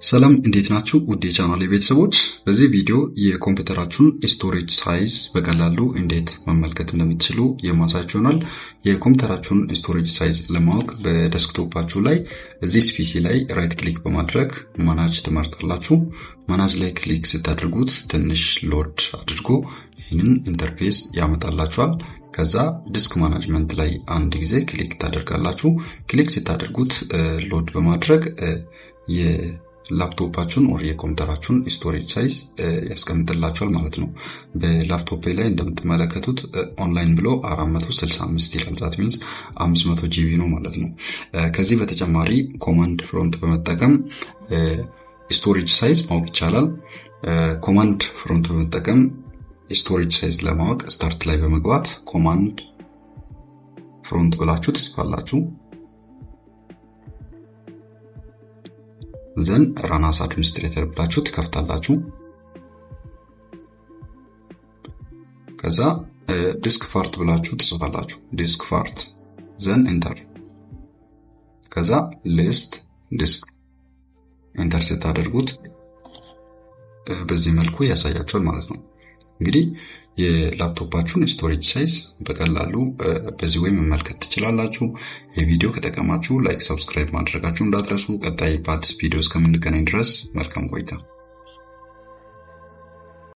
ሰላም እንዴት ናችሁ ውድ የቻናሌ ቤተሰቦች በዚህ ቪዲዮ የኮምፒውተራችሁን ስቶሬጅ ሳይዝ በቀላሉ እንዴት መመልከት እንደምትችሉ የማሳያችሁ ይሆናል። የኮምፒውተራችሁን ስቶሬጅ ሳይዝ ለማወቅ በዴስክቶፓችሁ ላይ እዚህ ፒሲ ላይ ራይት ክሊክ በማድረግ ማናጅ ትመርጣላችሁ። ማናጅ ላይ ክሊክ ስታደርጉት ትንሽ ሎድ አድርጎ ይህንን ኢንተርፌስ ያመጣላችኋል። ከዛ ዲስክ ማናጅመንት ላይ አንድ ጊዜ ክሊክ ታደርጋላችሁ። ክሊክ ስታደርጉት ሎድ በማድረግ ላፕቶፓችሁን or የኮምፒውተራችሁን ስቶሬጅ ሳይዝ ያስቀምጥላችኋል ማለት ነው። በላፕቶፕ ላይ እንደምትመለከቱት ኦንላይን ብሎ 465 ይላል። ዛት ሚንስ 500 GB ነው ማለት ነው። ከዚህ በተጨማሪ ኮማንድ ፍሮንት በመጠቀም ስቶሬጅ ሳይዝ ማወቅ ይቻላል። ኮማንድ ፍሮንት በመጠቀም ስቶሬጅ ሳይዝ ለማወቅ ስታርት ላይ በመግባት ኮማንድ ፍሮንት ብላችሁ ትጽፋላችሁ። ዘን run as administrator ብላችሁ ትከፍታላችሁ። ከዛ disk fart ብላችሁ ትጽፋላችሁ። disk fart ዘን enter ከዛ list disk enter ስታደርጉት በዚህ መልኩ ያሳያችኋል ማለት ነው። እንግዲህ የላፕቶፓችሁን ስቶሬጅ ሳይዝ በቀላሉ በዚህ ወይ መመልከት ትችላላችሁ። የቪዲዮ ከተጠቀማችሁ ላይክ ሰብስክራይብ ማድረጋችሁን እንዳትረሱ። ቀጣይ በአዲስ ቪዲዮ እስከምንገናኝ ድረስ መልካም ቆይታ።